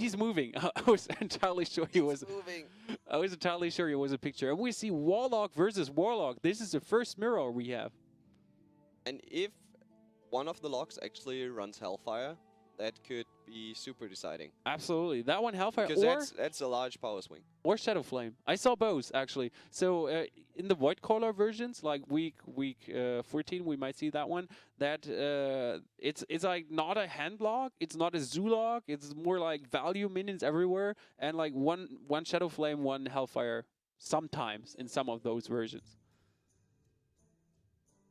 he's moving. I was entirely sure he was moving. I was entirely sure it was a picture. And we see Warlock versus Warlock. This is the first mirror we have. And if one of the locks actually runs Hellfire, that could be super deciding. Absolutely. That one Hellfire Because that's a large power swing. or Shadow Flame. I saw both actually. So in the Void Caller versions, like week 14, we might see that one. That it's like not a hand lock, it's not a zoo lock. It's more like value minions everywhere, and like one Shadow Flame, one Hellfire. Sometimes in some of those versions.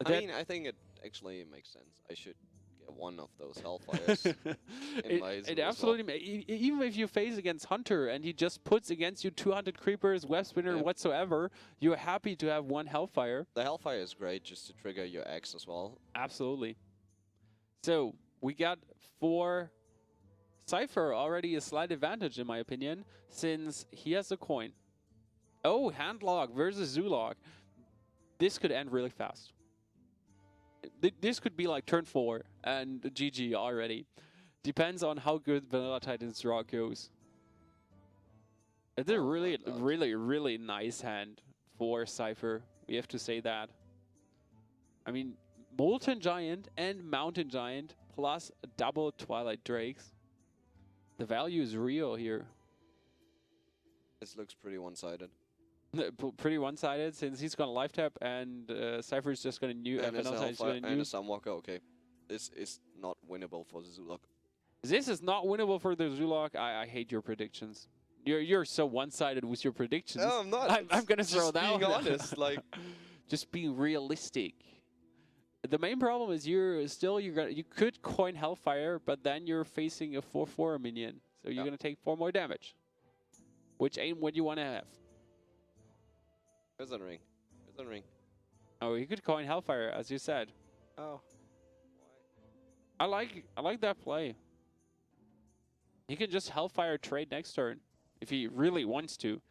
I think it actually makes sense. I should get one of those Hellfires. It absolutely even if you face against Hunter and he just puts against you 200 creepers, web spinner, whatsoever, you're happy to have one Hellfire. The Hellfire is great just to trigger your X as well. Absolutely. So we got for Cypher already a slight advantage in my opinion, since he has a coin. Oh, Handlock versus Zoolock. This could end really fast. This could be like turn 4 and GG already. Depends on how good VanillaTitan's draw goes. It's a really nice hand for Cypher. We have to say that. I mean, Molten Giant and Mountain Giant plus double Twilight Drakes. The value is real here. This looks pretty one-sided. Pretty one-sided, since he's gonna life tap and Cypher's just gonna nuke and a Sunwalker. Okay, this is not winnable for the Zoolock. This is not winnable for the Zoolock. I hate your predictions. You're so one-sided with your predictions. No, I'm not. I'm gonna throw that one. Being honest, like just being realistic. The main problem is you could coin Hellfire, but then you're facing a 4/4 minion, so you're gonna take 4 more damage, which ain't what you want to have. Prison ring. Oh, you could coin Hellfire, as you said. Oh. I like that play. He can just Hellfire trade next turn if he really wants to.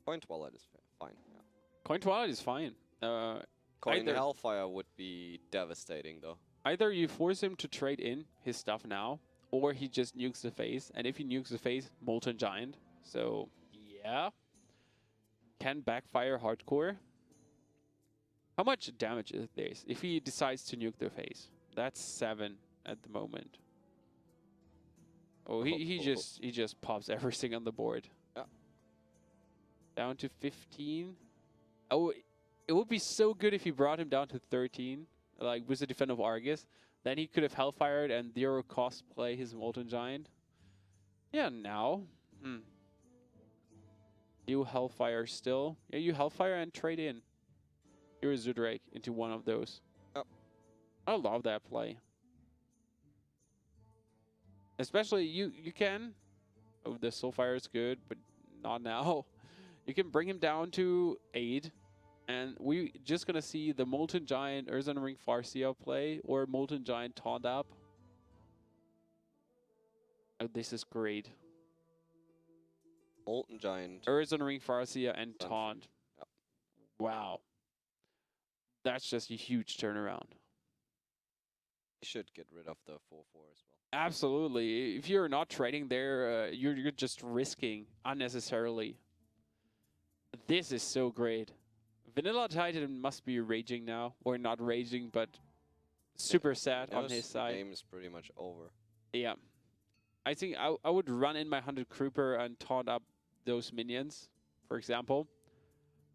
Coin Twilight is fine. Yeah. Coin Twilight is fine. Coin Hellfire would be devastating, though. Either you force him to trade in his stuff now, or he just nukes the face. And if he nukes the face, Molten Giant. So, yeah. Can backfire hardcore. How much damage is this if he decides to nuke the face? That's 7 at the moment. Oh, he just pops everything on the board. Yeah. Down to 15. Oh, it would be so good if he brought him down to 13, like with the Defender of Argus. Then he could have Hellfired and 0 cost play his Molten Giant. Yeah, now. You Hellfire still. Yeah, you Hellfire and trade in your Zudrake into one of those. Oh. I love that play. Especially you can. Oh, the Soulfire is good, but not now. You can bring him down to 8. And we just gonna see the Molten Giant Earthen Ring Farseer play or Molten Giant Taunt up. Oh, this is great. Molten Giant. Earthen Ring Farseer and Taunt. Yep. Wow. That's just a huge turnaround. You should get rid of the 4/4 as well. Absolutely. If you're not trading there, you're just risking unnecessarily. This is so great. VanillaTitan must be raging now, or not raging, but super sad on his side. The game is pretty much over. Yeah. I think I would run in my 100 Creeper and taunt up those minions, for example.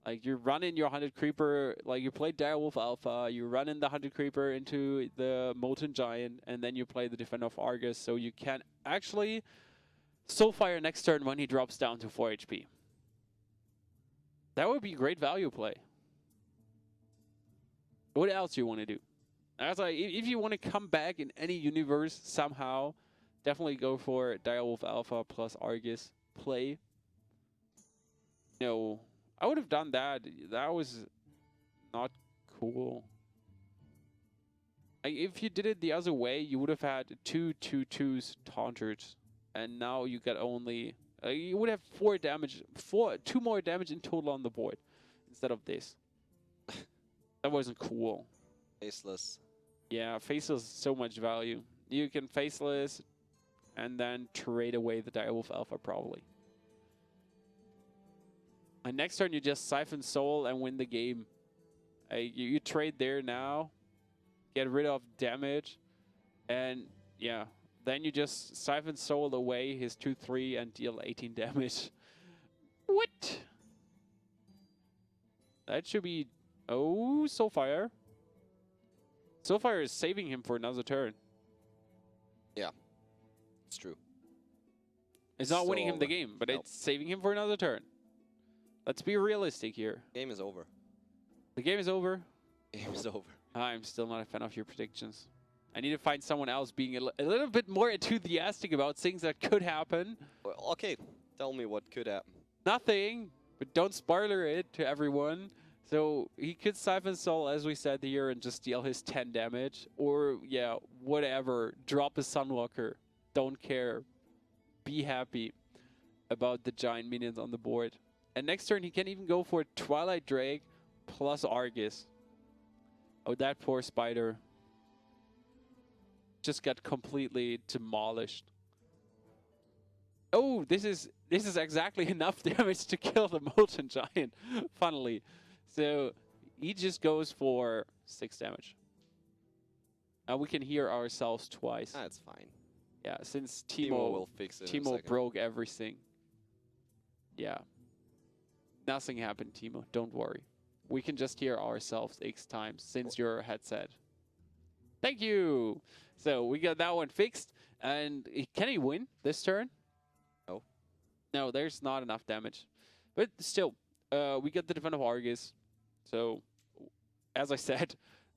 Like, you run in your 100 Creeper, like you play Direwolf Alpha, you run in the 100 Creeper into the Molten Giant, and then you play the Defender of Argus, so you can actually Soulfire next turn when he drops down to 4 HP. That would be great value play. What else do you want to do? As if you want to come back in any universe somehow, definitely go for Direwolf Alpha plus Argus play. No, I would have done that. That was not cool. Like, if you did it the other way, you would have had 2 2/2s taunters, and now you got only you would have 4 damage, 2 more damage in total on the board instead of this. That wasn't cool. Faceless. Yeah, faceless, so much value. you can Faceless and then trade away the Direwolf Alpha probably. And next turn you just Siphon Soul and win the game. You trade there now, get rid of damage, and yeah, then you just Siphon Soul away his 2/3 and deal 18 damage. What? That should be... Oh, Soulfire. Soulfire is saving him for another turn. Yeah, it's true. It's not winning him the game, but it's saving him for another turn. Let's be realistic here. Game is over. The game is over. Game is over. I'm still not a fan of your predictions. I need to find someone else being a little bit more enthusiastic about things that could happen. Well, okay, tell me what could happen. Nothing, but don't spoiler it to everyone. So he could Siphon Soul, as we said here, and just deal his 10 damage. Or, yeah, whatever. Drop a Sunwalker. Don't care. Be happy about the giant minions on the board. And next turn, he can even go for Twilight Drake plus Argus. Oh, that poor spider just got completely demolished. Oh, this is exactly enough damage to kill the Molten Giant, funnily. So he just goes for 6 damage. And we can hear ourselves twice. That's fine. Yeah, since Timo will fix it in a Timo second. broke everything. Yeah. Nothing happened, Timo. Don't worry. We can just hear ourselves X times since your headset. Thank you. So we got that one fixed. And can he win this turn? No. No, there's not enough damage. But still, we got the Defend of Argus. So, as I said,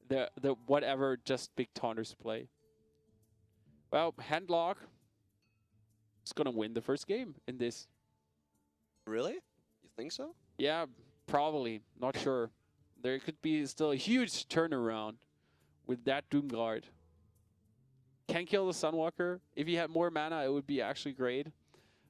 the whatever, just big taunters play. Well, Handlock is going to win the first game in this. Really? You think so? Yeah, probably. Not sure. There could be still a huge turnaround with that Doomguard. Can kill the Sunwalker. If he had more mana, it would be actually great.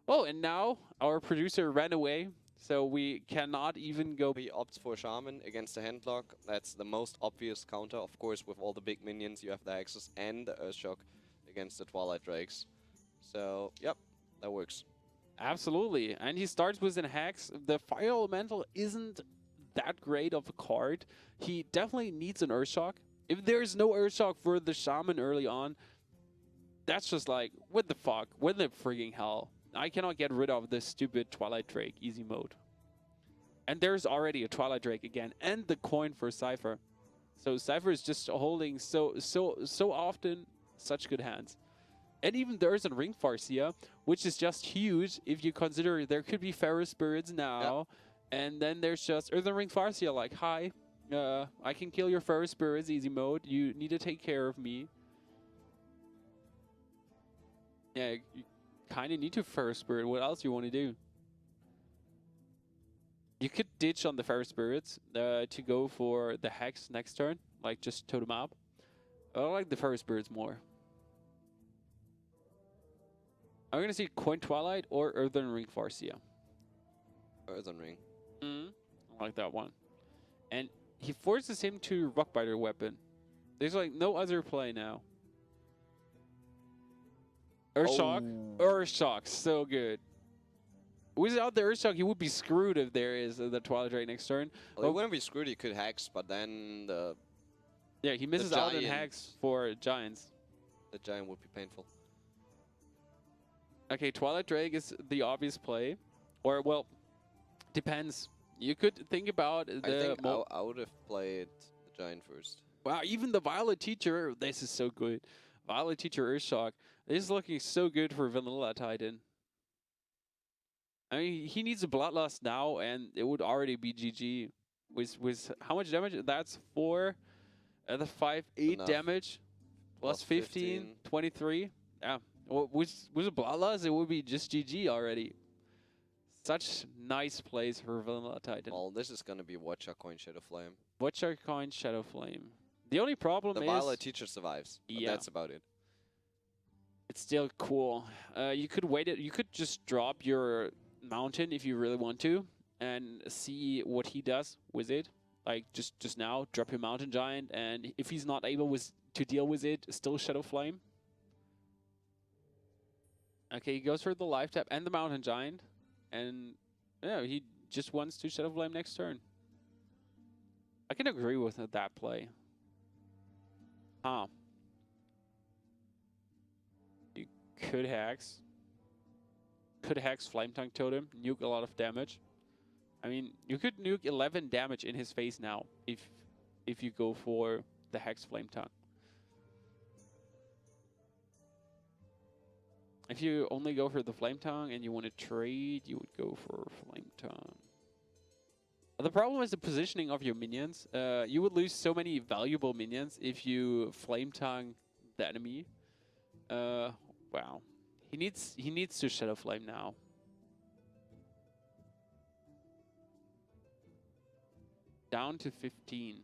Oh, and now our producer ran away, so we cannot even go... He opts for Shaman against the Handlock. That's the most obvious counter. Of course, with all the big minions, you have the Axis and the Earthshock against the Twilight Drakes. So, yep, that works. Absolutely. And he starts with an Hex. The Fire Elemental isn't that great of a card. He definitely needs an Earthshock. If there's no Earthshock for the Shaman early on, that's just like, what the fuck? What the frigging hell? I cannot get rid of this stupid Twilight Drake easy mode. And there's already a Twilight Drake again, and the coin for Cypher. So Cypher is just holding so often such good hands. And even there's a Ring Farseer, which is just huge if you consider there could be Pharaoh Spirits now. Yep. And then there's just Earthen Ring Farseer like, hi, I can kill your Pharaoh Spirits easy mode. You need to take care of me. Yeah, you kind of need to Pharaoh Spirit. What else you want to do? You could ditch on the Pharaoh Spirits to go for the Hex next turn. Like, just totem up. I like the Pharaoh Spirits more. I'm going to see Coin Twilight or Earthen Ring Farseer. Earthen Ring. I like that one. And he forces him to Rockbiter Weapon. There's like no other play now. Earthshock. Oh. Earthshock, so good. Without the Earthshock, he would be screwed if there is the Twilight Drake next turn. Well, he wouldn't be screwed, he could Hex, but then the... Yeah, he misses out on Hex for Giants. The Giant would be painful. Okay, Twilight Drake is the obvious play. Or, well, depends. You could think about the... I think I would have played the Giant first. Wow, even the Violet Teacher, this is so good. Violet Teacher Earthshock. This is looking so good for VanillaTitan. I mean, he needs a Bloodlust now, and it would already be GG. With how much damage? That's 4, the 5, 8 damage, plus 15, 23. Yeah, well, with a Bloodlust, it would be just GG already. Such nice plays for VanillaTitan. Well, this is going to be Watcher Coin Shadow Flame. Watcher Coin Shadow Flame. The only problem is... The Violet Teacher survives, but that's about it. It's still cool. You could wait it. You could just drop your mountain if you really want to, and see what he does with it. Like just now, drop your mountain giant, and if he's not able to deal with it, still Shadow Flame. Okay, he goes for the life tap and the Mountain Giant. And yeah, he just wants to Shadow Flame next turn. I can agree with that play. Huh. You could Hex. Could Hex Flame Tongue Totem, nuke a lot of damage. I mean, you could nuke 11 damage in his face now if you go for the Hex Flame Tongue. If you only go for the Flame Tongue and you want to trade, you would go for Flame Tongue. The problem is the positioning of your minions. You would lose so many valuable minions if you Flame Tongue the enemy. Wow. He needs to Shadow Flame now. Down to 15.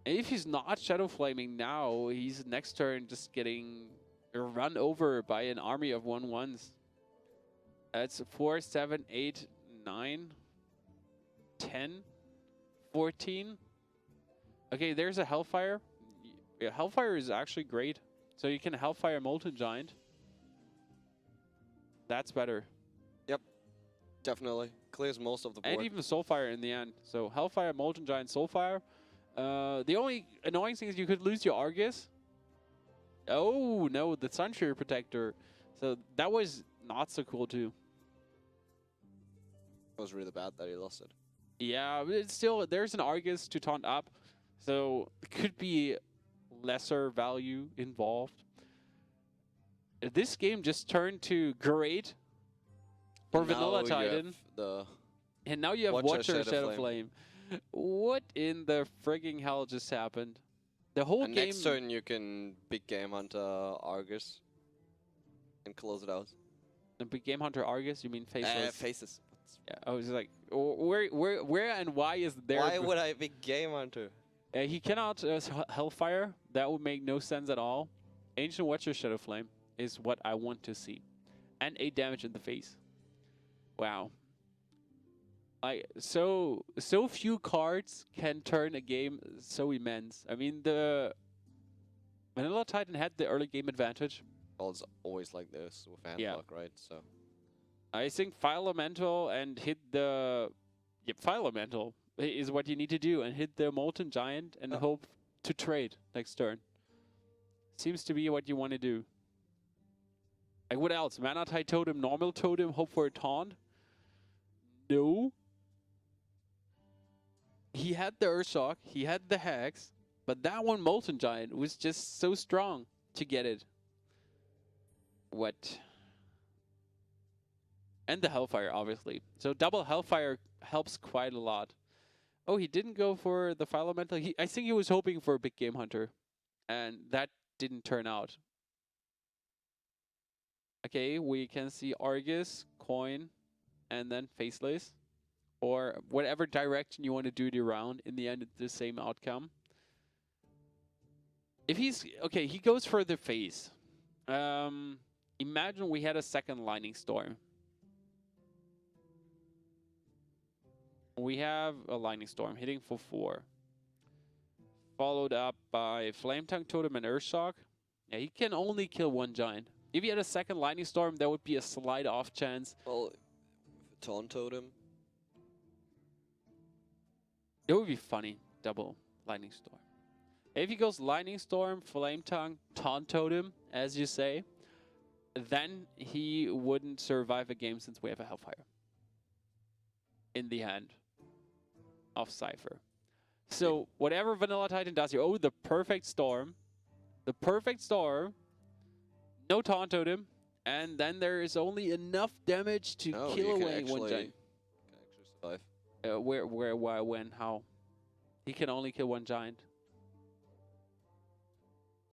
And if he's not Shadow Flaming now, he's next turn just getting run over by an army of 1/1s. That's 4, 7, 8, 9, 10, 14. Okay, there's a Hellfire. Yeah, Hellfire is actually great. So you can Hellfire Molten Giant. That's better. Yep, definitely. Clears most of the board. And even Soulfire in the end. So Hellfire, Molten Giant, Soulfire. The only annoying thing is you could lose your Argus. Oh, no, the Sunshine Protector. So that was not so cool, too. It was really bad that he lost it. Yeah, but it's still, there's an Argus to taunt up. So it could be lesser value involved. This game just turned to great for VanillaTitan. And now you have Watcher Shadow Flame. What in the frigging hell just happened? The whole game. Next turn you can Big Game Hunter Argus and close it out. The Big Game Hunter Argus? You mean Faceless? Faces. Yeah, I was like, where and why is there? Why would I Big Game Hunter? He cannot Hellfire. That would make no sense at all. Ancient Watcher Shadow Flame is what I want to see. And 8 damage in the face. Wow. So few cards can turn a game so immense. I mean, the VanillaTitan had the early game advantage. Well, it's always like this with Handlock, right? So I think Fire Elemental and hit the Fire Elemental is what you need to do, and hit the Molten Giant and hope to trade next turn. Seems to be what you want to do. Like what else? Mana Tide Totem, normal totem, hope for a taunt. No. He had the Urshock, he had the Hex, but that one Molten Giant was just so strong to get it. What? And the Hellfire, obviously. So double Hellfire helps quite a lot. Oh, he didn't go for the Fire Elemental. I think he was hoping for a Big Game Hunter, and that didn't turn out. Okay, we can see Argus, Coin, and then Faceless. Or whatever direction you want to do the round, in the end it's the same outcome. If he's okay, he goes for the face. Imagine we had a second Lightning Storm. We have a Lightning Storm hitting for 4. Followed up by Flame Tongue Totem and Earthshock. Yeah, he can only kill 1 giant. If he had a second Lightning Storm, there would be a slight off chance. Well, Taunt Totem. It would be funny, double Lightning Storm. If he goes Lightning Storm, Flame Tongue, Taunt Totem, as you say, then he wouldn't survive a game since we have a Hellfire in the hand of Cypher. So whatever VanillaTitan does here, the perfect storm. The perfect storm, no Taunt Totem, and then there is only enough damage to kill away 1 giant. Can actually survive. Where, why, when, how? He can only kill 1 giant.